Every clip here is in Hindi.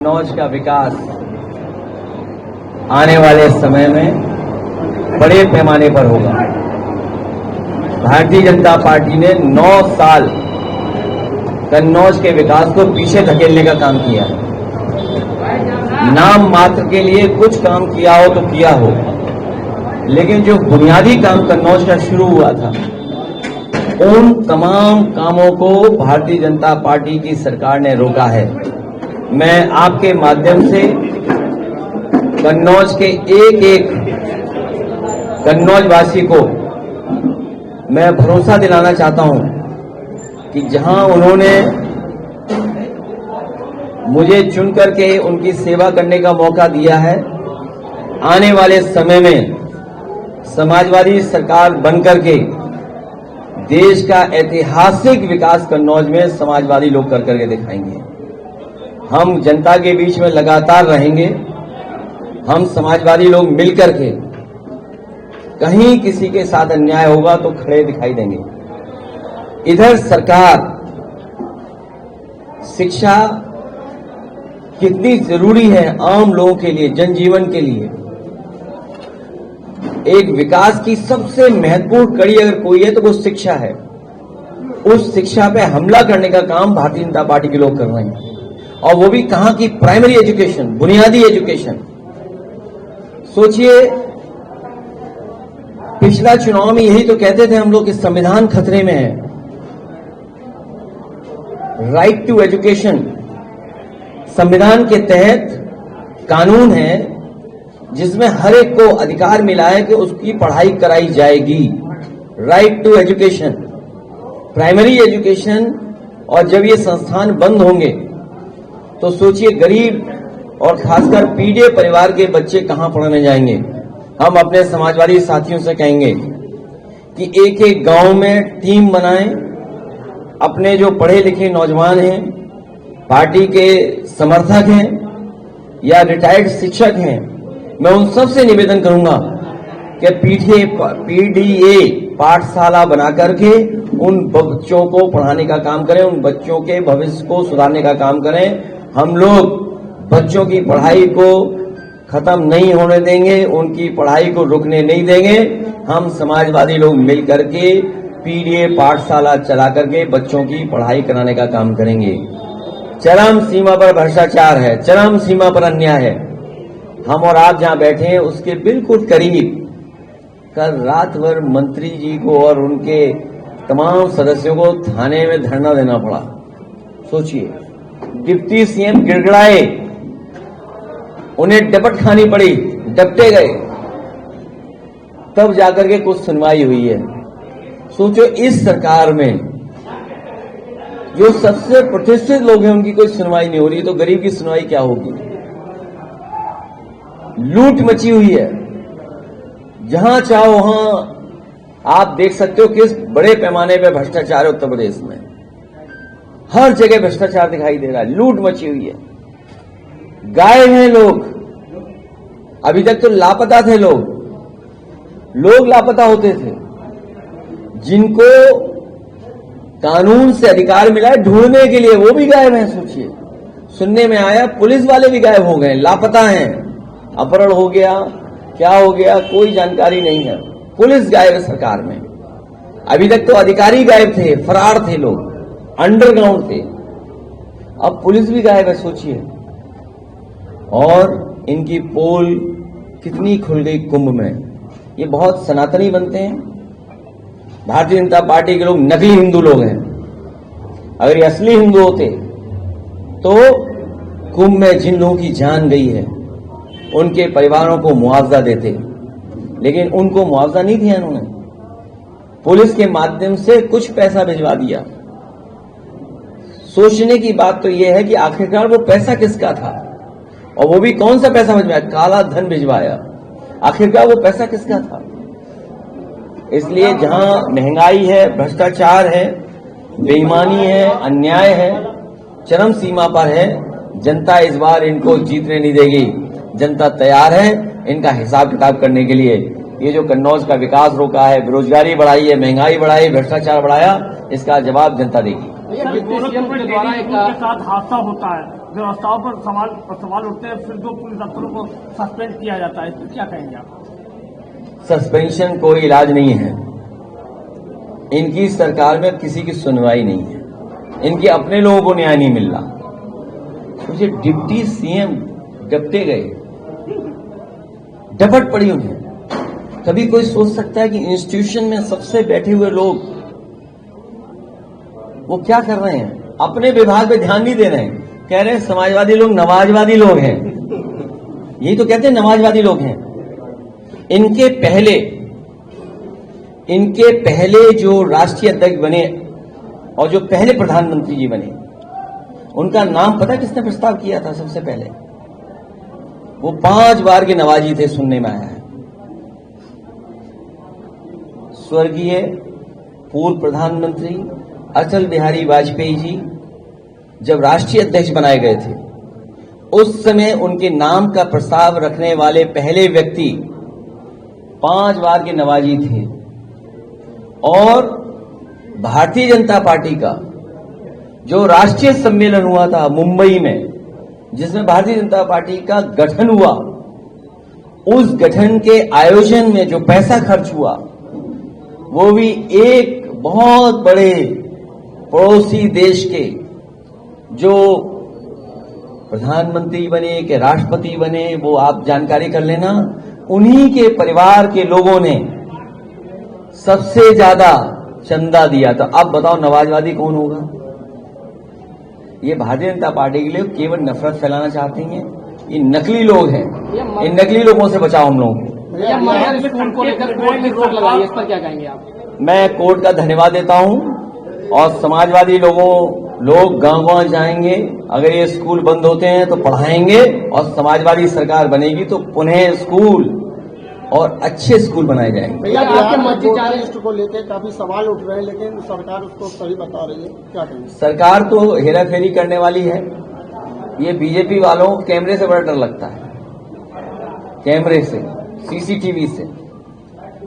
कन्नौज का विकास आने वाले समय में बड़े पैमाने पर होगा। भारतीय जनता पार्टी ने 9 साल कन्नौज के विकास को पीछे धकेलने का काम किया है। नाम मात्र के लिए कुछ काम किया हो तो किया हो, लेकिन जो बुनियादी काम कन्नौज का शुरू हुआ था, उन तमाम कामों को भारतीय जनता पार्टी की सरकार ने रोका है। मैं आपके माध्यम से कन्नौज के एक एक कन्नौजवासी को मैं भरोसा दिलाना चाहता हूं कि जहां उन्होंने मुझे चुन करके उनकी सेवा करने का मौका दिया है, आने वाले समय में समाजवादी सरकार बनकर के देश का ऐतिहासिक विकास कन्नौज में समाजवादी लोग कर करके दिखाएंगे। हम जनता के बीच में लगातार रहेंगे। हम समाजवादी लोग मिलकर के कहीं किसी के साथ अन्याय होगा तो खड़े दिखाई देंगे। इधर सरकार शिक्षा कितनी जरूरी है आम लोगों के लिए, जनजीवन के लिए। एक विकास की सबसे महत्वपूर्ण कड़ी अगर कोई है तो वो शिक्षा है। उस शिक्षा पे हमला करने का काम भारतीय जनता पार्टी के लोग कर रहे हैं, और वो भी कहां की प्राइमरी एजुकेशन, बुनियादी एजुकेशन। सोचिए, पिछला चुनाव में यही तो कहते थे हम लोग कि संविधान खतरे में है। राइट टू एजुकेशन संविधान के तहत कानून है जिसमें हर एक को अधिकार मिला है कि उसकी पढ़ाई कराई जाएगी। Right to education, primary education. और जब ये संस्थान बंद होंगे तो सोचिए गरीब और खासकर पीड़ित परिवार के बच्चे कहां पढ़ने जाएंगे। हम अपने समाजवादी साथियों से कहेंगे कि एक एक गांव में टीम बनाएं। अपने जो पढ़े लिखे नौजवान हैं, पार्टी के समर्थक हैं या रिटायर्ड शिक्षक हैं, मैं उन सबसे निवेदन करूंगा कि पीडीए पाठशाला बना करके उन बच्चों को पढ़ाने का काम करें, उन बच्चों के भविष्य को सुधारने का काम करें। हम लोग बच्चों की पढ़ाई को खत्म नहीं होने देंगे, उनकी पढ़ाई को रुकने नहीं देंगे। हम समाजवादी लोग मिलकर के पीडीए पाठशाला चला करके बच्चों की पढ़ाई कराने का काम करेंगे। चरम सीमा पर भ्रष्टाचार है, चरम सीमा पर अन्याय है। हम और आप जहां बैठे हैं उसके बिल्कुल करीब कल रात भर मंत्री जी को और उनके तमाम सदस्यों को थाने में धरना देना पड़ा। सोचिए, डिप्टी सीएम गिड़गिड़ाए, उन्हें डपट खानी पड़ी, डपटे गए, तब जाकर के कुछ सुनवाई हुई है। सोचो, इस सरकार में जो सबसे प्रतिष्ठित लोग हैं उनकी कोई सुनवाई नहीं हो रही, तो गरीब की सुनवाई क्या होगी। लूट मची हुई है, जहां चाहो वहां आप देख सकते हो किस बड़े पैमाने पर भ्रष्टाचार है। उत्तर प्रदेश में हर जगह भ्रष्टाचार दिखाई दे रहा है, लूट मची हुई है। गायब हैं लोग, अभी तक तो लापता थे लोग लापता होते थे, जिनको कानून से अधिकार मिला है ढूंढने के लिए, वो भी गायब हैं। सोचिए, सुनने में आया पुलिस वाले भी गायब हो गए, लापता हैं, अपहरण हो गया, क्या हो गया कोई जानकारी नहीं है। पुलिस गायब है सरकार में। अभी तक तो अधिकारी गायब थे, फरार थे लोग, अंडरग्राउंड थे, अब पुलिस भी गायब है। सोचिए, और इनकी पोल कितनी खुल गई कुंभ में। ये बहुत सनातनी बनते हैं। भारतीय जनता पार्टी के लोग नकली हिंदू लोग हैं। अगर ये असली हिंदू होते तो कुंभ में जिन लोगों की जान गई है उनके परिवारों को मुआवजा देते, लेकिन उनको मुआवजा नहीं दिया इन्होंने। पुलिस के माध्यम से कुछ पैसा भिजवा दिया। सोचने की बात तो यह है कि आखिरकार वो पैसा किसका था, और वो भी कौन सा पैसा भिजवाया, काला धन भिजवाया। आखिरकार वो पैसा किसका था। इसलिए जहां महंगाई है, भ्रष्टाचार है, बेईमानी है, अन्याय है, चरम सीमा पर है, जनता इस बार इनको जीतने नहीं देगी। जनता तैयार है इनका हिसाब किताब करने के लिए। ये जो कन्नौज का विकास रोका है, बेरोजगारी बढ़ाई है, महंगाई बढ़ाई, भ्रष्टाचार बढ़ाया, इसका जवाब जनता देगी। गोरखपुर के द्वारा एक साथ हादसा होता है, व्यवस्थाओं पर सवाल उठते हैं, फिर 2 पुलिस अफसरों को सस्पेंड किया जाता है, इस पर क्या कहेंगे आप? सस्पेंशन कोई इलाज नहीं है। इनकी सरकार में किसी की सुनवाई नहीं है, इनके अपने लोगों को न्याय नहीं मिल रहा। मुझे डिप्टी सीएम डपटे गए, डपट पड़ी उन्हें। कभी कोई सोच सकता है कि इंस्टीट्यूशन में सबसे बैठे हुए लोग वो क्या कर रहे हैं? अपने विभाग पे ध्यान नहीं दे रहे हैं, कह रहे हैं समाजवादी लोग नमाजवादी लोग हैं। यही तो कहते हैं नमाजवादी लोग हैं। इनके पहले जो राष्ट्रीय अध्यक्ष बने और जो पहले प्रधानमंत्री जी बने, उनका नाम पता किसने प्रस्ताव किया था? सबसे पहले वो 5 बार के नवाजी थे, सुनने में आया है। स्वर्गीय पूर्व प्रधानमंत्री अटल बिहारी वाजपेयी जी जब राष्ट्रीय अध्यक्ष बनाए गए थे, उस समय उनके नाम का प्रस्ताव रखने वाले पहले व्यक्ति 5 बार के नवाजी थे। और भारतीय जनता पार्टी का जो राष्ट्रीय सम्मेलन हुआ था मुंबई में, जिसमें भारतीय जनता पार्टी का गठन हुआ, उस गठन के आयोजन में जो पैसा खर्च हुआ, वो भी एक बहुत बड़े पड़ोसी देश के जो प्रधानमंत्री बने कि राष्ट्रपति बने, वो आप जानकारी कर लेना, उन्हीं के परिवार के लोगों ने सबसे ज्यादा चंदा दिया। तो अब बताओ नवाजवादी कौन होगा? ये भारतीय जनता पार्टी के लिए केवल नफरत फैलाना चाहती हैं। ये नकली लोग हैं, इन नकली लोगों से बचाओ हम लोगों को। लेकर कोर्ट में रोक लगाई, इस पर क्या कहेंगे आप? मैं कोर्ट का धन्यवाद देता हूं और समाजवादी लोग गांव-गांव जाएंगे। अगर ये स्कूल बंद होते हैं तो पढ़ाएंगे, और समाजवादी सरकार बनेगी तो पुनः स्कूल और अच्छे स्कूल बनाए जाएंगे। भैया आपके मतदाता लिस्ट को लेकर काफी सवाल उठ रहे हैं, लेकिन सरकार उसको सही बता रही है, क्या कहेंगे? सरकार तो हेराफेरी करने वाली है। ये बीजेपी वालों को कैमरे से बड़ा डर लगता है, कैमरे से, सीसीटीवी से।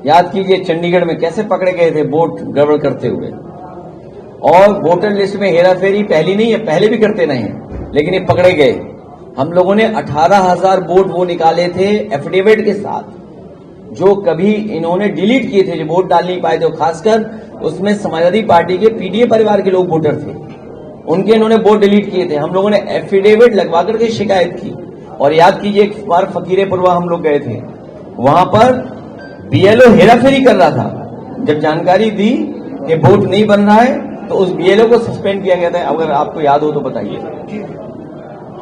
याद कीजिए चंडीगढ़ में कैसे पकड़े गए थे वोट गड़बड़ करते हुए। और वोटर लिस्ट में हेराफेरी पहली नहीं है, पहले भी करते रहे हैं, लेकिन ये पकड़े गए। हम लोगों ने 18,000 वोट वो निकाले थे एफिडेविट के साथ, जो कभी इन्होंने डिलीट किए थे, जो वोट डाल नहीं पाए थे। खासकर उसमें समाजवादी पार्टी के पीडीए परिवार के लोग वोटर थे, उनके इन्होंने वोट डिलीट किए थे। हम लोगों ने एफिडेविट लगवा करके शिकायत की। और याद कीजिए एक बार फकीरेपुरवा हम लोग गए थे, वहां पर बीएलओ हेराफेरी कर रहा था। जब जानकारी दी कि वोट नहीं बन रहा है तो उस बीएलओ को सस्पेंड किया गया था। अगर आपको याद हो तो बताइए।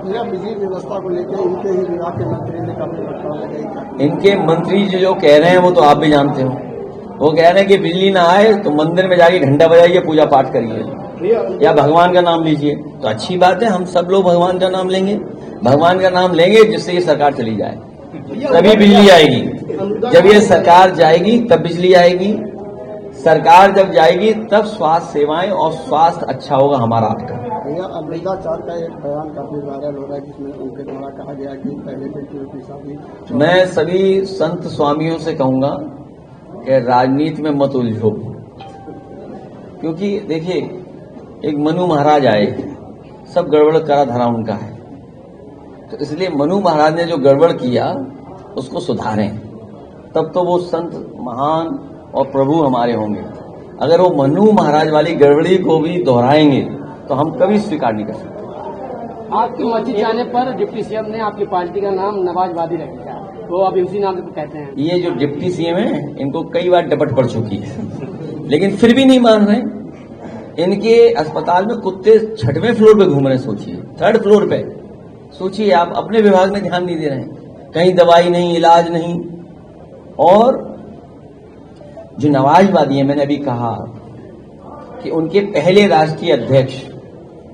बिजली व्यवस्था को लेकर इनके ही विभाग के मंत्री ने काफी प्रस्ताव लगाई। इनके मंत्री जो कह रहे हैं वो तो आप भी जानते हो। वो कह रहे हैं कि बिजली ना आए तो मंदिर में जाके घंटा बजाइए, पूजा पाठ करिए या भगवान का नाम लीजिए। तो अच्छी बात है, हम सब लोग भगवान का नाम लेंगे, भगवान का नाम लेंगे, जिससे ये सरकार चली जाए, तभी बिजली आएगी। जब ये सरकार जाएगी तब बिजली आएगी। सरकार जब जाएगी तब स्वास्थ्य सेवाएं और स्वास्थ्य अच्छा होगा हमारा आपका। भैया अमृताचार का एक बयान काफी वायरल हो रहा है, जिसमें उनके द्वारा कहा गया कि पहले बेटियों की शादी। मैं सभी संत स्वामियों से कहूंगा कि राजनीति में मत उलझो, क्योंकि देखिए एक मनु महाराज आए, सब गड़बड़ करा धरा उनका है। तो इसलिए मनु महाराज ने जो गड़बड़ किया उसको सुधारें, तब तो वो संत महान और प्रभु हमारे होंगे। अगर वो मनु महाराज वाली गड़बड़ी को भी दोहराएंगे तो हम कभी स्वीकार नहीं कर सकते। आपकी मस्जिद जाने पर डिप्टी सीएम ने आपकी पार्टी का नाम नवाजवादी रख दिया, वो अब इसी नाम से कहते हैं। ये जो डिप्टी सीएम है इनको कई बार डपट पड़ चुकी है, लेकिन फिर भी नहीं मान रहे। इनके अस्पताल में कुत्ते 6वें फ्लोर पे घूम रहे हैं, सोचिए 3rd फ्लोर पे। सोचिए आप, अपने विभाग में ध्यान नहीं दे रहे हैं, कहीं दवाई नहीं, इलाज नहीं। और जो नवाजवादी है, मैंने अभी कहा कि उनके पहले राष्ट्रीय अध्यक्ष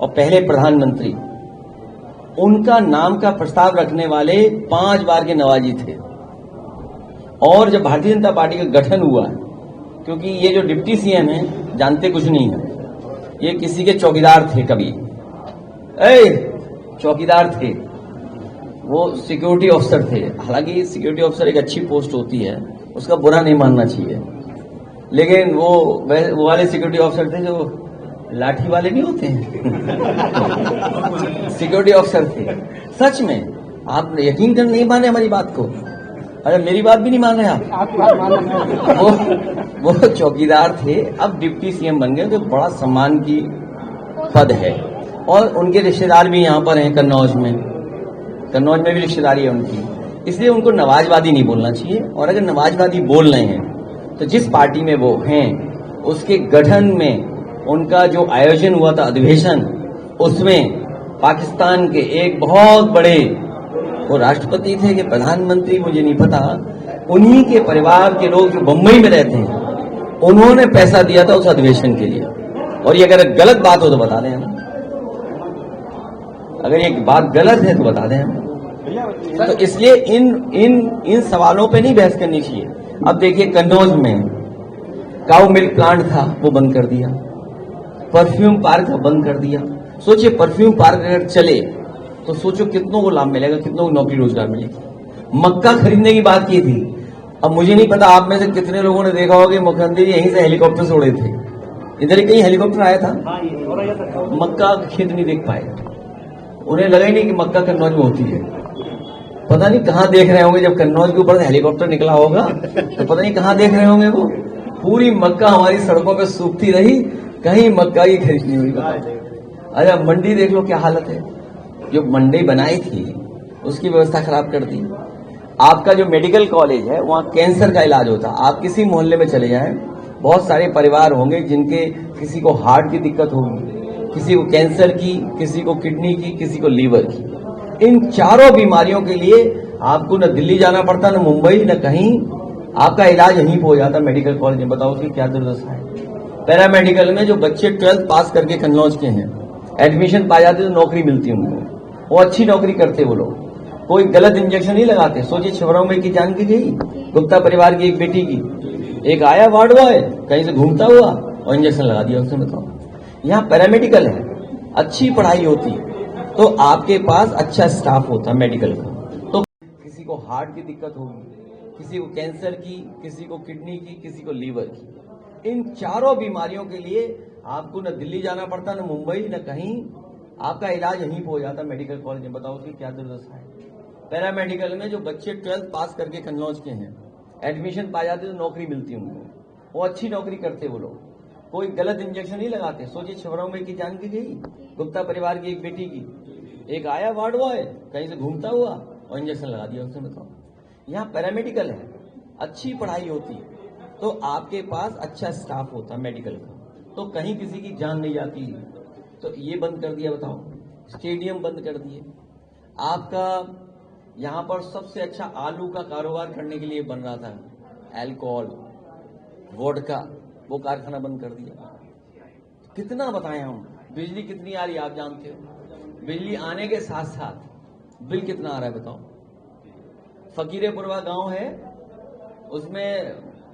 और पहले प्रधानमंत्री, उनका नाम का प्रस्ताव रखने वाले 5 बार के नवाजी थे। और जब भारतीय जनता पार्टी का गठन हुआ, क्योंकि ये जो डिप्टी सीएम है जानते कुछ नहीं है, ये किसी के चौकीदार थे, कभी चौकीदार थे, वो सिक्योरिटी ऑफिसर थे। हालांकि सिक्योरिटी ऑफिसर एक अच्छी पोस्ट होती है, उसका बुरा नहीं मानना चाहिए, लेकिन वो वाले सिक्योरिटी ऑफिसर थे जो लाठी वाले नहीं होते हैं सिक्योरिटी ऑफिसर थे। सच में आप यकीन कर नहीं माने हमारी बात को। अरे मेरी बात भी नहीं मान रहे आप। आपकी बात मानना वो चौकीदार थे, अब डिप्टी सीएम बन गए, तो बड़ा सम्मान की पद है। और उनके रिश्तेदार भी यहाँ पर हैं कन्नौज में भी रिश्तेदारी है उनकी, इसलिए उनको नवाजवादी नहीं बोलना चाहिए। और अगर नवाजवादी बोल रहे हैं तो जिस पार्टी में वो हैं उसके गठन में उनका जो आयोजन हुआ था अधिवेशन, उसमें पाकिस्तान के एक बहुत बड़े, वो राष्ट्रपति थे कि प्रधानमंत्री मुझे नहीं पता, उन्हीं के परिवार के लोग जो बम्बई में रहते हैं उन्होंने पैसा दिया था उस अधिवेशन के लिए। और ये अगर गलत बात हो तो बता दें हमें, अगर ये बात गलत है तो बता दें हमें। तो इसलिए इन सवालों पे नहीं बहस करनी चाहिए। अब देखिए कन्नौज में काऊ मिल्क प्लांट था, वो बंद कर दिया। परफ्यूम पार्क बंद कर दिया। सोचिए परफ्यूम पार्क अगर चले तो सोचो कितनों को लाभ मिलेगा, कितनों को नौकरी रोजगार मिलेगी। मक्का खरीदने की बात की थी। अब मुझे नहीं पता आप में से कितने लोगों ने देखा होगा कि मुख्यमंत्री यहीं से हेलीकॉप्टर से उड़े थे। इधर ही कहीं हेलीकॉप्टर आया था, मक्का खेत नहीं देख पाए। उन्हें लगा ही नहीं कि मक्का कन्नौज में होती है। पता नहीं कहां देख रहे होंगे, जब कन्नौज के ऊपर हेलीकॉप्टर निकला होगा तो पता नहीं कहां देख रहे होंगे वो। पूरी मक्का हमारी सड़कों पर सूखती रही, कहीं मक्का की खरीद नहीं हुई। अरे मंडी देख लो क्या हालत है। जो मंडी बनाई थी उसकी व्यवस्था खराब कर दी। आपका जो मेडिकल कॉलेज है वहां कैंसर का इलाज होता, आप किसी मोहल्ले में चले जाएं, बहुत सारे परिवार होंगे जिनके किसी को हार्ट की दिक्कत होगी, किसी को कैंसर की, किसी को किडनी की, किसी को लीवर की। इन चारों बीमारियों के लिए आपको न दिल्ली जाना पड़ता, न मुंबई, न कहीं, आपका इलाज यहीं पे हो जाता मेडिकल कॉलेज में। बताओ उसकी क्या दुर्दशा है। पैरामेडिकल में जो बच्चे 12th पास करके कन्नौज के हैं एडमिशन पा जाते तो नौकरी मिलती उनको, वो अच्छी नौकरी करते वो लोग, कोई गलत इंजेक्शन नहीं लगाते। सोचिए छिबरामऊ में की जान की गई गुप्ता परिवार की एक बेटी की, एक आया वार्ड बॉय कहीं से घूमता हुआ और इंजेक्शन लगा दिया उसने। बताओ यहाँ पैरामेडिकल है, अच्छी पढ़ाई होती है तो आपके पास अच्छा स्टाफ होता है मेडिकल का। तो किसी को हार्ट की दिक्कत होगी, किसी को कैंसर की, किसी को किडनी की, किसी को लीवर की। इन चारों बीमारियों के लिए आपको न दिल्ली जाना पड़ता, न मुंबई, न कहीं, आपका इलाज यहीं पे हो जाता मेडिकल कॉलेज में। बताओ उसकी क्या दुर्दशा है। पैरामेडिकल में जो बच्चे 12th पास करके कन्नौज के हैं एडमिशन पा जाते तो नौकरी मिलती उनको, वो अच्छी नौकरी करते वो लोग, कोई गलत इंजेक्शन नहीं लगाते। सोचिए छिबरामऊ में की जान की गई गुप्ता परिवार की एक बेटी की, एक आया वार्ड बॉय कहीं से घूमता हुआ और इंजेक्शन लगा दिया उसने। बताओ यहाँ पैरामेडिकल है, अच्छी पढ़ाई होती है तो आपके पास अच्छा स्टाफ होता है मेडिकल का, तो कहीं किसी की जान नहीं जाती। तो ये बंद कर दिया। बताओ स्टेडियम बंद कर दिए। आपका यहां पर सबसे अच्छा आलू का कारोबार करने के लिए बन रहा था, अल्कोहल, वोडका, वो कारखाना बंद कर दिया। कितना बताएं हम। बिजली कितनी आ रही है आप जानते हो। बिजली आने के साथ साथ बिल कितना आ रहा है बताओ। फकीरेपुरवा गांव है, उसमें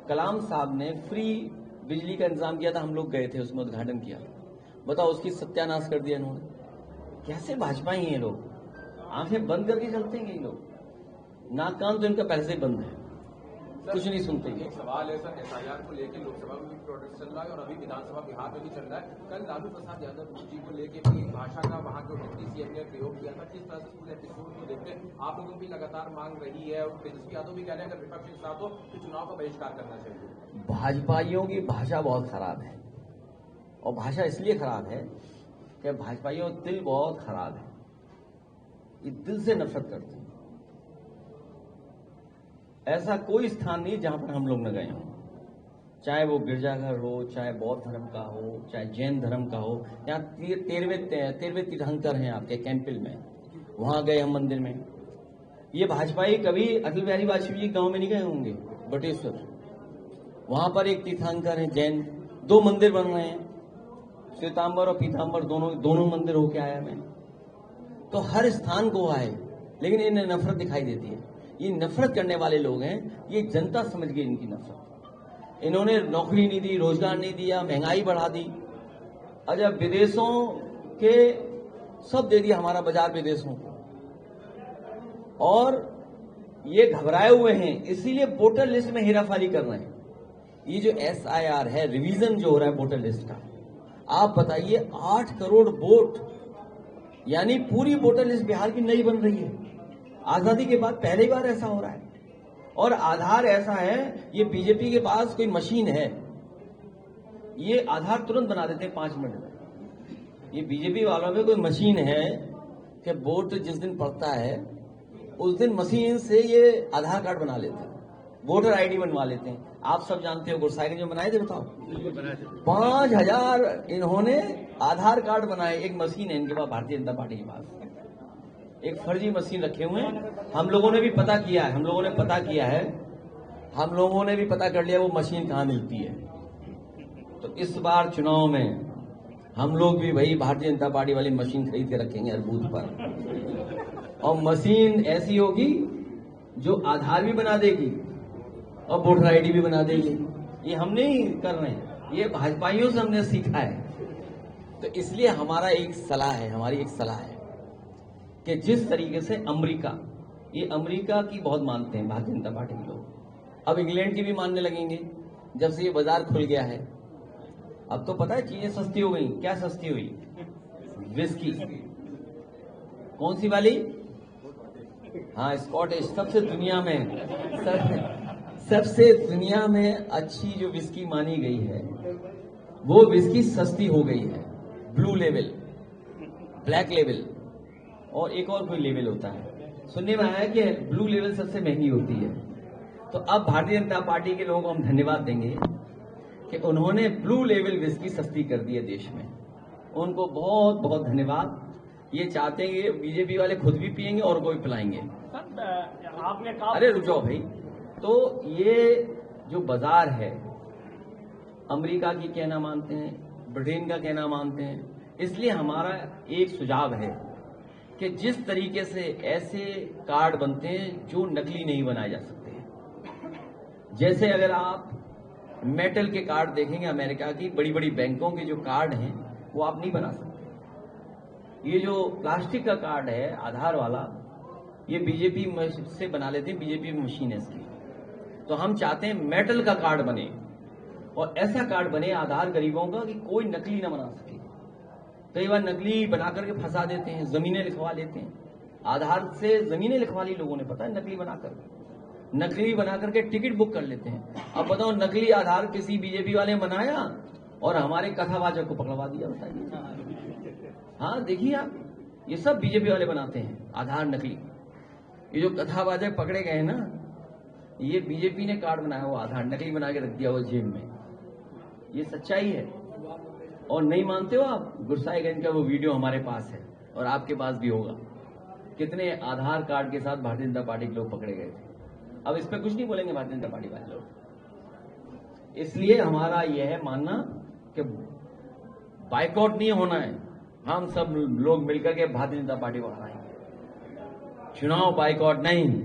कलाम साहब ने फ्री बिजली का इंतजाम किया था, हम लोग गए थे, उसमें उद्घाटन किया। बताओ उसकी सत्यानाश कर दिया इन्होंने। कैसे भाजपा ही हैं लोग, आंखें बंद करके चलते हैं ये लोग, नाक कान तो इनका पहले से बंद है, कुछ नहीं सुनते। एक सवाल है सर, एसआईआर को लेकर लोकसभा में भी प्रोटेस्ट चल रहा है और अभी विधानसभा बिहार में भी चल रहा है। कल लालू प्रसाद यादव जी को लेकर भी भाषा का वहां जो डिप्टी सीएम ने प्रयोग किया था, किस तरह से पूरे एपिसोड को देखते हैं आप लोगों की लगातार मांग रही है और तेजस्वी यादव भी कह रहे हैं अगर विपक्ष के साथ हो तो चुनाव का बहिष्कार करना चाहिए। भाजपाइयों की भाषा बहुत खराब है, और भाषा इसलिए खराब है कि भाजपाइयों का दिल बहुत खराब है, ये दिल से नफरत करते हैं। ऐसा कोई स्थान नहीं जहां पर हम लोग न गए हों, चाहे वो गिरजाघर हो, चाहे बौद्ध धर्म का हो, चाहे जैन धर्म का हो। यहाँ 13वें तीर्थंकर हैं आपके कैंपिल में, वहां गए हम मंदिर में। ये भाजपाई कभी अटल बिहारी वाजपेयी जी गांव में नहीं गए होंगे, बटेश्वर, वहां पर एक तीर्थंकर है जैन, 2 मंदिर बन रहे हैं, श्वेतांबर और पीतांबर, दोनों मंदिर होके आया मैं। तो हर स्थान को आए, लेकिन इन्हें नफरत दिखाई देती है। ये नफरत करने वाले लोग हैं, ये जनता समझ गई इनकी नफरत। इन्होंने नौकरी नहीं दी, रोजगार नहीं दिया, महंगाई बढ़ा दी। अच्छा विदेशों के सब दे दिया हमारा बाजार विदेशों को, और ये घबराए हुए हैं, इसीलिए वोटर लिस्ट में हेराफेरी कर रहे हैं। ये जो एसआईआर है, रिवीजन जो हो रहा है वोटर लिस्ट का, आप बताइए 8 करोड़ वोट, यानी पूरी वोटर लिस्ट बिहार की नई बन रही है। आजादी के बाद पहली बार ऐसा हो रहा है। और आधार ऐसा है, ये बीजेपी के पास कोई मशीन है, ये आधार तुरंत बना देते हैं 5 मिनट में। ये बीजेपी वालों में कोई मशीन है कि वोट जिस दिन पड़ता है उस दिन मशीन से ये आधार कार्ड बना लेते हैं, वोटर आईडी बनवा लेते हैं। आप सब जानते हो गुरसाई जो बनाए थे, बताओ 5000 इन्होंने आधार कार्ड बनाए। एक मशीन है इनके पास, भारतीय जनता पार्टी के पास एक फर्जी मशीन रखे हुए हैं। हम लोगों ने भी पता किया है, हम लोगों ने भी पता कर लिया वो मशीन कहां मिलती है। तो इस बार चुनाव में हम लोग भी वही भारतीय जनता पार्टी वाली मशीन खरीद के रखेंगे हर बूथ पर, और मशीन ऐसी होगी जो आधार भी बना देगी और वोटर आईडी भी बना देगी। ये हम नहीं कर रहे हैं, ये भाजपाइयों से हमने सीखा है। तो इसलिए हमारी एक सलाह है कि जिस तरीके से अमेरिका की बहुत मानते हैं भारतीय जनता पार्टी के लोग, अब इंग्लैंड की भी मानने लगेंगे जब से ये बाजार खुल गया है। अब तो पता है चीजें सस्ती हो गई। क्या सस्ती हुई? विस्की। कौन सी वाली? हाँ, स्कॉटिश। सबसे दुनिया में अच्छी जो विस्की मानी गई है वो विस्की सस्ती हो गई है। ब्लू लेवल, ब्लैक लेवल और एक और कोई लेवल होता है। सुनने में आया कि ब्लू लेवल सबसे महंगी होती है। तो अब भारतीय जनता पार्टी के लोगों को हम धन्यवाद देंगे कि उन्होंने ब्लू लेवल विस्की सस्ती कर दी है देश में। उनको बहुत बहुत धन्यवाद। ये चाहते हैं कि बीजेपी वाले खुद भी पिएंगे और को भी पिलाएंगे। आपने कहा, अरे रुक जाओ भाई। तो ये जो बाजार है, अमेरिका की कहना मानते हैं, ब्रिटेन का कहना मानते हैं। इसलिए हमारा एक सुझाव है कि जिस तरीके से ऐसे कार्ड बनते हैं जो नकली नहीं बनाए जा सकते हैं, जैसे अगर आप मेटल के कार्ड देखेंगे, अमेरिका की बड़ी बड़ी बैंकों के जो कार्ड हैं वो आप नहीं बना सकते। ये जो प्लास्टिक का कार्ड है आधार वाला, ये बीजेपी से बना लेते हैं, बीजेपी में मशीन है इसकी। तो हम चाहते हैं मेटल का कार्ड बने और ऐसा कार्ड बने आधार गरीबों का कि कोई नकली ना बना सके। कई बार नकली बना करके फंसा देते हैं, जमीनें लिखवा लेते हैं। आधार से जमीनें लिखवा ली लोगों ने, पता है, नकली बना करके टिकट बुक कर लेते हैं। अब बताओ, नकली आधार किसी बीजेपी वाले बनाया और हमारे कथावाचक को पकड़वा दिया, बताइए। हाँ, देखिए आप, ये सब बीजेपी वाले बनाते हैं आधार नकली। ये जो कथावाचक पकड़े गए हैं ना, ये बीजेपी ने कार्ड बनाया, वो आधार नकली बना के रख दिया वो जेब में। ये सच्चाई है। और नहीं मानते हो आप? गुरसाईगंज का वो वीडियो हमारे पास है और आपके पास भी होगा, कितने आधार कार्ड के साथ भारतीय जनता पार्टी के लोग पकड़े गए थे। अब इस पर कुछ नहीं बोलेंगे भारतीय जनता पार्टी वाले लोग। इसलिए हमारा यह है मानना कि बाइकआउट नहीं होना है। हम सब लोग मिलकर के भारतीय जनता पार्टी को हराएंगे। चुनाव बाइकआउट नहीं,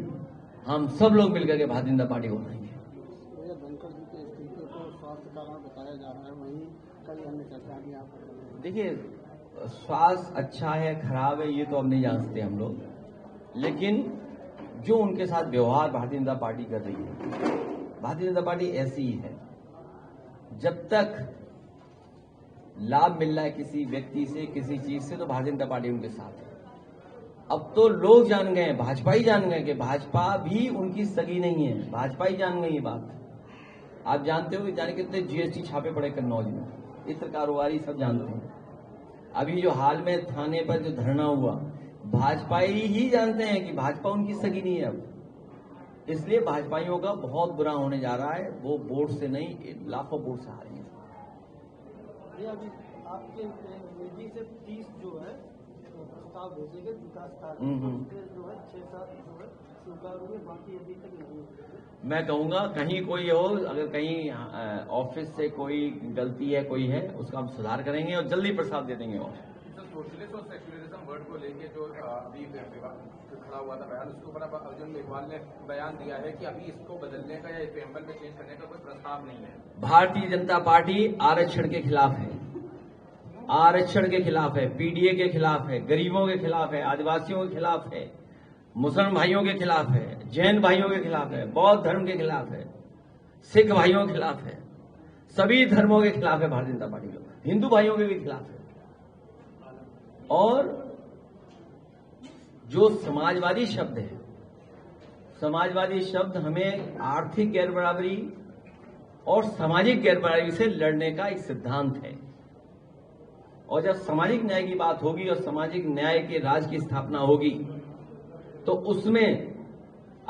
हम सब लोग मिलकर के भारतीय जनता पार्टी को हराएंगे। धनखड़ जी के इस्तीफे को स्वास्थ्य कारण बताया जा रहा है, वहीं कई अन्य चर्चा भी आप। देखिए, स्वास्थ्य अच्छा है खराब है ये तो अब नहीं जानते हम लोग, लेकिन जो उनके साथ व्यवहार भारतीय जनता पार्टी कर रही है, भारतीय जनता पार्टी ऐसी ही है। जब तक लाभ मिल रहा है किसी व्यक्ति से, किसी चीज से, तो भारतीय जनता पार्टी उनके साथ है। अब तो लोग जान गए, भाजपा ही जान गए कि भाजपा भी उनकी सगी नहीं है। भाजपा ही जान गई ये बात। आप जानते हो जाने कितने जीएसटी छापे पड़े कन्नौज में, इत्र कारोबारी सब जानते हैं। अभी जो हाल में थाने पर जो धरना हुआ, भाजपाई ही जानते हैं कि भाजपा उनकी सगी नहीं है अब। इसलिए भाजपाइयों का बहुत बुरा होने जा रहा है। वो वोट से नहीं, लाखों वोट से हारेंगे। अभी आपके निधि से 30 जो है प्रस्ताव भेजेंगे विकास कार्य, जो है 6-7 जो है स्वीकार हुए, बाकी अभी तक नहीं। मैं कहूंगा कहीं कोई हो, अगर कहीं ऑफिस से कोई गलती है, कोई है, उसका हम सुधार करेंगे और जल्दी प्रस्ताव दे देंगे। और सोशलिस्ट और सेक्युलरिज्म वर्ड को लेके जो अभी खड़ा हुआ था बयान, उसके ऊपर अब अर्जुन मेघवाल ने बयान दिया है कि अभी इसको बदलने का या प्रेम्बल में चेंज करने का कोई प्रस्ताव नहीं है। भारतीय जनता पार्टी आरक्षण के खिलाफ है, आरक्षण के खिलाफ है, पीडीए के खिलाफ है, गरीबों के खिलाफ है, आदिवासियों के खिलाफ है, मुसलमान भाइयों के खिलाफ है, जैन भाइयों के खिलाफ है, बौद्ध धर्म के खिलाफ है, सिख भाइयों के खिलाफ है, सभी धर्मों के खिलाफ है भारतीय जनता पार्टी। हिंदू भाइयों के भी खिलाफ है। और जो समाजवादी शब्द है, समाजवादी शब्द हमें आर्थिक गैर बराबरी और सामाजिक गैर बराबरी से लड़ने का एक सिद्धांत है। और जब सामाजिक न्याय की बात होगी और सामाजिक न्याय के राज की स्थापना होगी तो उसमें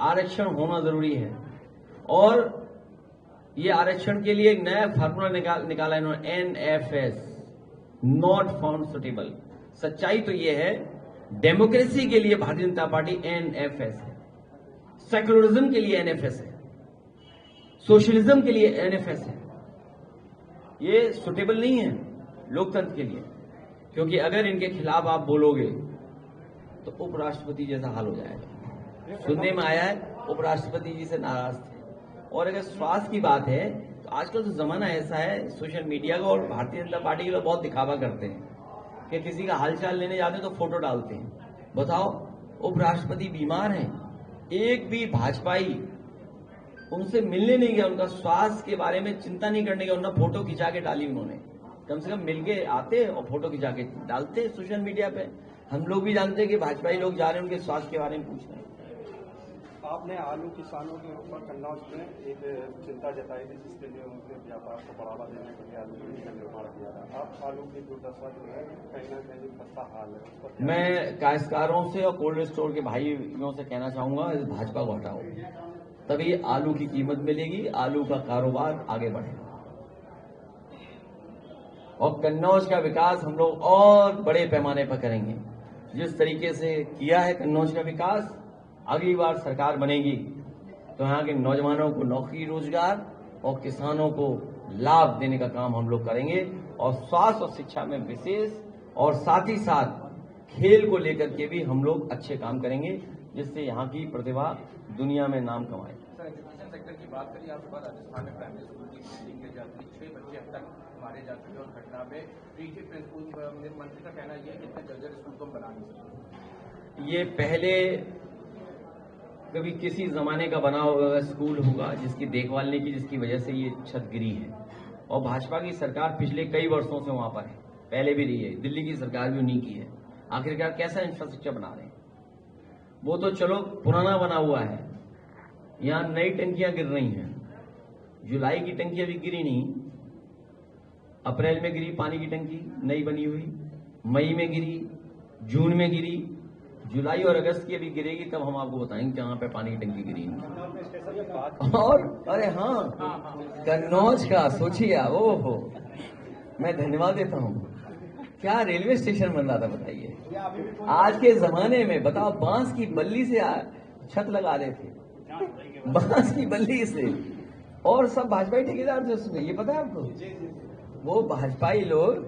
आरक्षण होना जरूरी है। और ये आरक्षण के लिए एक नया फार्मूला निकाला इन्होंने, NFS, नॉट फाउंड सुटेबल। सच्चाई तो ये है, डेमोक्रेसी के लिए भारतीय जनता पार्टी NFS है, सेकुलरिज्म के लिए NFS है, सोशलिज्म के लिए NFS है। ये सुटेबल नहीं है लोकतंत्र के लिए, क्योंकि अगर इनके खिलाफ आप बोलोगे तो उपराष्ट्रपति जैसा हाल हो जाएगा। सुनने में आया है उपराष्ट्रपति जी से नाराज थे। और अगर स्वास्थ्य की बात है तो आजकल तो जमाना ऐसा है सोशल मीडिया का, और भारतीय जनता पार्टी के लोग बहुत दिखावा करते हैं कि किसी का हालचाल लेने जाते हैं तो फोटो डालते हैं। बताओ, उपराष्ट्रपति बीमार हैं, एक भी भाजपाई उनसे मिलने नहीं गया, उनका स्वास्थ्य के बारे में चिंता नहीं करने गया, उन्होंने फोटो खिंचा के डाली। उन्होंने कम से कम मिलके आते और फोटो खिंचा के डालते सोशल मीडिया पे। हम लोग भी जानते हैं कि भाजपाई लोग जा रहे हैं उनके स्वास्थ्य के बारे में पूछ रहे हैं। आपने आलू किसानों के ऊपर कन्नौज में एक चिंता जताई थी, जिसके लिए उनके व्यापार को बढ़ावा देने के लिए आलू मंडी का निर्माण किया था। अब आलू की दुर्दशा जो है कहीं ना कहीं खस्ता हाल है, उस पर मैं काश्तकारों से और कोल्ड स्टोर के भाइयों से कहना चाहूंगा, इस भाजपा को हटाओ, तभी आलू की कीमत मिलेगी, आलू का कारोबार आगे बढ़ेगा और कन्नौज का विकास हम लोग और बड़े पैमाने पर करेंगे। जिस तरीके से किया है कन्नौज का विकास, अगली बार सरकार बनेगी तो यहाँ के नौजवानों को नौकरी, रोजगार और किसानों को लाभ देने का काम हम लोग करेंगे। और स्वास्थ्य और शिक्षा में विशेष, और साथ ही साथ खेल को लेकर के भी हम लोग अच्छे काम करेंगे, जिससे यहाँ की प्रतिभा दुनिया में नाम कमाए। सर, एजुकेशन सेक्टर की बात करिए, आपके पास राजस्थान में प्राइमरी स्कूल की बिल्डिंग गिर जाती है, 6 बच्चे अब तक मारे जा चुके हैं और घटना में प्रिंसिपल मंत्री का कहना यह है कि इतने जर्जर स्कूल को हम बना नहीं सकते। ये पहले कभी किसी जमाने का बना हुआ स्कूल होगा जिसकी देखभाल नहीं की, जिसकी वजह से ये छत गिरी है। और भाजपा की सरकार पिछले कई वर्षों से वहां पर है, पहले भी रही है, दिल्ली की सरकार भी उन्हीं की है। आखिरकार कैसा इंफ्रास्ट्रक्चर बना रहे हैं? वो तो चलो पुराना बना हुआ है, यहां नई टंकियां गिर रही हैं। जुलाई की टंकी अभी गिरी नहीं, अप्रैल में गिरी पानी की टंकी नई बनी हुई, मई में गिरी, जून में गिरी, जुलाई और अगस्त की अभी गिरेगी, तब हम आपको बताएंगे जहां पे पानी की टंकी गिरी। और अरे हाँ, कन्नौज का सोचिए, ओ हो, मैं धन्यवाद देता हूं। क्या रेलवे स्टेशन बन रहा था बताइए, आज के जमाने में। बताओ, बांस की बल्ली से छत लगा रहे थे, बांस की बल्ली से, और सब भाजपाई ठेकेदार थे उसमें, ये पता है आपको? वो भाजपाई लोग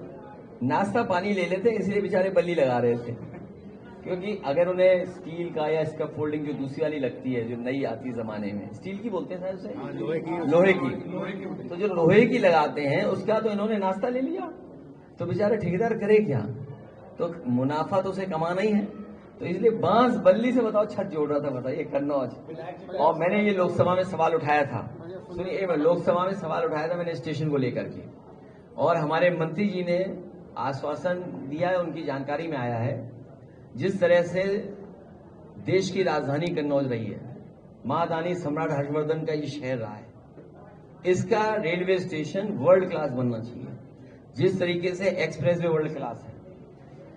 नाश्ता पानी ले लेते, इसलिए बेचारे बल्ली लगा रहे थे, क्योंकि अगर उन्हें स्टील का या स्कप फोल्डिंग जो दूसरी वाली लगती है, जो नई आती जमाने में, स्टील की बोलते हैं उसे, लोहे की, तो जो लोहे की लगाते हैं उसका तो इन्होंने नाश्ता ले लिया, तो बेचारा ठेकेदार करे क्या? तो मुनाफा तो उसे कमाना ही है, तो इसलिए बांस बल्ली से बताओ छत जोड़ रहा था, बताइए कन्नौज। और मैंने ये लोकसभा में सवाल उठाया था, सुनिए, लोकसभा में सवाल उठाया था मैंने स्टेशन को लेकर के, और हमारे मंत्री जी ने आश्वासन दिया है, उनकी जानकारी में आया है, जिस तरह से देश की राजधानी कन्नौज रही है, महादानी सम्राट हर्षवर्धन का ये शहर रहा है, इसका रेलवे स्टेशन वर्ल्ड क्लास बनना चाहिए। जिस तरीके से एक्सप्रेस वे वर्ल्ड क्लास है,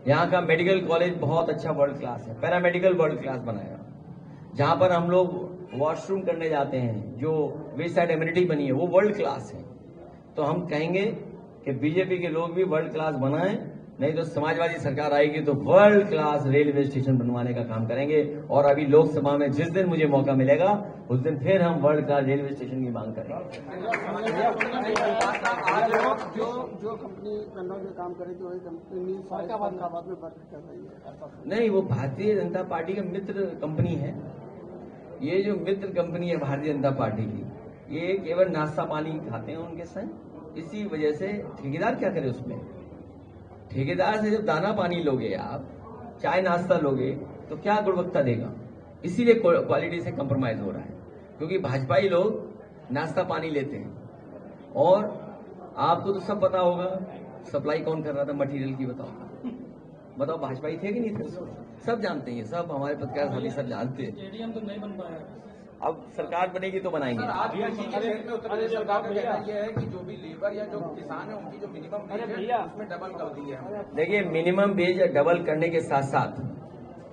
यहाँ का मेडिकल कॉलेज बहुत अच्छा वर्ल्ड क्लास है, पैरामेडिकल वर्ल्ड क्लास बनाएगा, जहां पर हम लोग वॉशरूम करने जाते हैं, जो वे साइड एमिनिटी बनी है वो वर्ल्ड क्लास है। तो हम कहेंगे कि बीजेपी के लोग भी वर्ल्ड क्लास बनाएं, नहीं तो समाजवादी सरकार आएगी तो वर्ल्ड क्लास रेलवे स्टेशन बनवाने का काम करेंगे। और अभी लोकसभा में जिस दिन मुझे मौका मिलेगा उस दिन फिर हम वर्ल्ड क्लास रेलवे स्टेशन की मांग करेंगे। जो कंपनी कन्नौज में काम करेगी वही कंपनी फरीदाबाद में वर्क कर रही है। नहीं, वो भारतीय जनता पार्टी का मित्र कंपनी है। ये जो मित्र कंपनी है भारतीय जनता पार्टी की, ये केवल नाश्ता पानी खाते हैं उनके संग, इसी वजह से ठेकेदार क्या करे उसमें? ठेकेदार से जब दाना पानी लोगे, आप चाय नाश्ता लोगे, तो क्या गुणवत्ता देगा? इसीलिए क्वालिटी से कंप्रोमाइज हो रहा है, क्योंकि भाजपाई लोग नाश्ता पानी लेते हैं। और आपको तो सब पता होगा सप्लाई कौन कर रहा था मटेरियल की? बताओ भाजपा ही थे कि नहीं थे उसमें? सब जानते हैं, सब हमारे पत्रकार साथी सब जानते हैं। स्टेडियम तो नहीं बन पाया। अब सरकार बनेगी तो बनाएंगे। सर, आज भी इसी के क्षेत्र में उत्तर प्रदेश सरकार का कहना यह है कि जो भी लेबर या जो किसान है उनकी जो मिनिमम वेज है उसमें डबल कर दी है। देखिए, मिनिमम वेज डबल करने के साथ साथ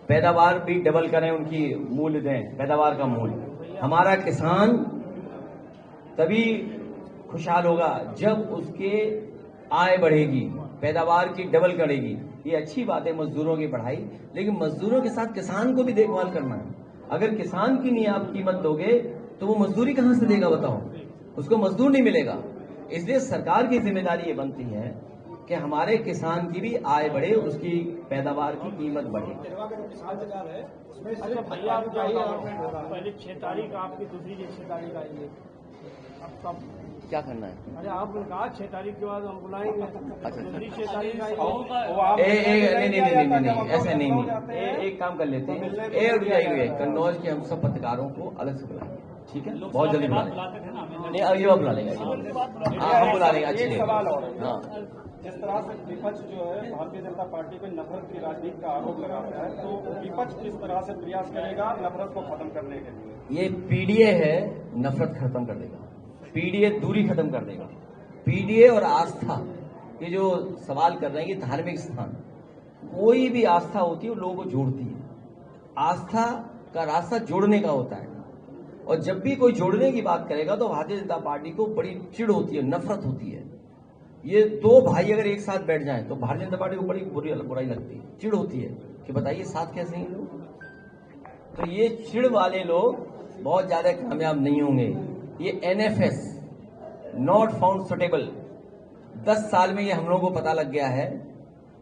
पैदावार भी डबल करें, उनकी मूल्य दें, पैदावार का मूल्य। हमारा किसान तभी खुशहाल होगा जब उसके आय बढ़ेगी, पैदावार की डबल करेगी। ये अच्छी बात है मजदूरों की बढ़ाई, लेकिन मजदूरों के साथ किसान को भी देखभाल करना है। अगर किसान की नहीं आप कीमत दोगे तो वो मजदूरी कहां से देगा बताओ? उसको मजदूर नहीं मिलेगा। इसलिए सरकार की जिम्मेदारी ये बनती है कि हमारे किसान की भी आय बढ़े, उसकी पैदावार की कीमत बढ़े। अच्छा भैया, आप पहले 6 तारीख आपकी, दूसरी 6 तारीख आएगी, अब कब क्या करना है? अरे आपने कहा 6 तारीख के बाद हम बुलाएंगे, अच्छा। दूसरी 6 तारीख आएगी। नहीं, ऐसे नहीं। एक काम कर लेते हैं, रुक जाइए, कन्नौज के हम सब पत्रकारों को अलग से बुलाएंगे, ठीक है? बहुत जल्दी बुला लेंगे। नहीं, अगली बार बुला लेंगे। हम बुला लेंगे। अच्छी सवाल और हाँ, जिस तरह से विपक्ष जो है भारतीय जनता पार्टी पे नफरत की राजनीति का आरोप लगाता है, तो विपक्ष किस तरह से प्रयास करेगा नफरत को खत्म करने के लिए? ये पीडीए है, नफरत खत्म कर देगा। पीडीए दूरी खत्म कर देगा। पीडीए और आस्था, ये जो सवाल कर रहे हैं कि धार्मिक स्थान, कोई भी आस्था होती है वो लोगों को जोड़ती है। आस्था का रास्ता जोड़ने का होता है, और जब भी कोई जोड़ने की बात करेगा तो भारतीय जनता पार्टी को बड़ी चिढ़ होती है, नफरत होती है। ये दो भाई अगर एक साथ बैठ जाएं तो भारतीय जनता पार्टी को बड़ी बुराई लगती है, चिढ़ होती है कि बताइए साथ कैसे हैं लोग। तो ये चिढ़ वाले लोग बहुत ज्यादा कामयाब नहीं होंगे। ये एनएफएस, नॉट फाउंड सुटेबल, 10 साल में ये हम लोगों को पता लग गया है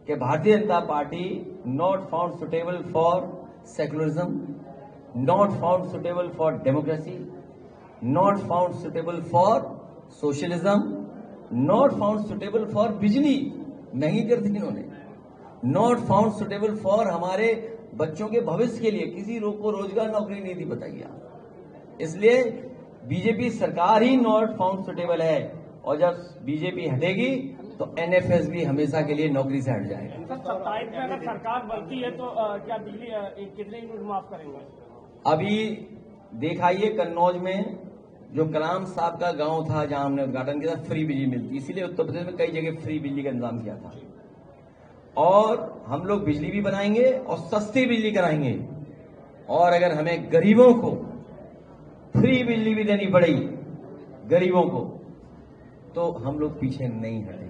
कि Bharatiya Janata party not found suitable for secularism, not found suitable for democracy, not found suitable for socialism, not found suitable for बिजली महंगी कर दी इन्होंने, नॉट फाउंड सुटेबल फॉर हमारे बच्चों के भविष्य के लिए। किसी लोग को रोजगार नौकरी नहीं दी, बताइए आप। इसलिए बीजेपी सरकार ही नॉट फाउंड सुटेबल है, और जब बीजेपी हटेगी तो एनएफएस भी हमेशा के लिए नौकरी से हट जाएगा। 27 में अगर सरकार बनती है तो क्या बिजली कितने यूनिट माफ करेंगे? अभी देखाइए, कन्नौज में जो कलाम साहब का गांव था जहां हमने उद्घाटन किया था, फ्री बिजली मिलती, इसीलिए उत्तर प्रदेश में कई जगह फ्री बिजली का इंतजाम किया था। और हम लोग बिजली भी बनाएंगे और सस्ती बिजली कराएंगे, और अगर हमें गरीबों को फ्री बिजली भी देनी पड़ेगी, गरीबों को, तो हम लोग पीछे नहीं हटेंगे।